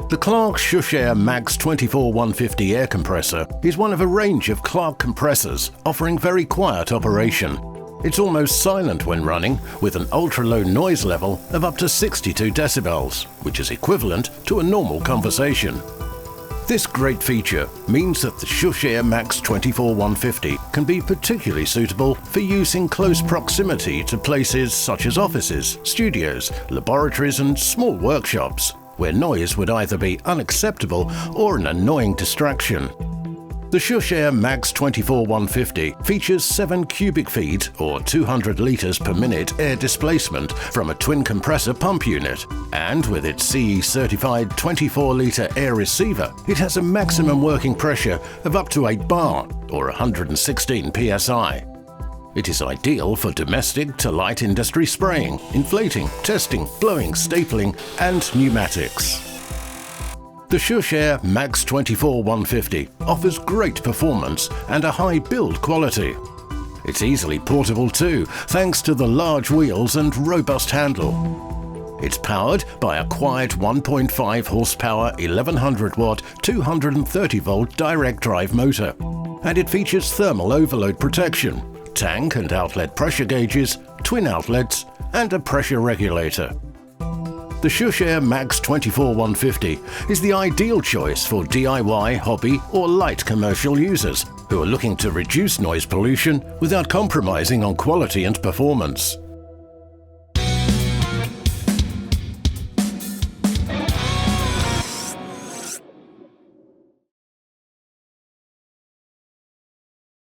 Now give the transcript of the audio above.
The Clarke Shhh Air Max 24-150 air compressor is one of a range of Clarke compressors offering very quiet operation. It's almost silent when running, with an ultra-low noise level of up to 62 decibels, which is equivalent to a normal conversation. This great feature means that the Shhh Air Max 24-150 can be particularly suitable for use in close proximity to places such as offices, studios, laboratories and small workshops, where noise would either be unacceptable or an annoying distraction. The Shhh Air Max 24-150 features 7 cubic feet or 200 litres per minute air displacement from a twin compressor pump unit, and with its CE-certified 24-litre air receiver, it has a maximum working pressure of up to 8 bar or 116 psi. It is ideal for domestic to light industry spraying, inflating, testing, blowing, stapling and pneumatics. The Shhh Air Max 24-150 offers great performance and a high build quality. It's easily portable too, thanks to the large wheels and robust handle. It's powered by a quiet 1.5 horsepower 1100 watt 230 volt direct drive motor, and it features thermal overload protection, tank and outlet pressure gauges, twin outlets and a pressure regulator. The Shhh Air Max 24-150 is the ideal choice for DIY, hobby or light commercial users who are looking to reduce noise pollution without compromising on quality and performance.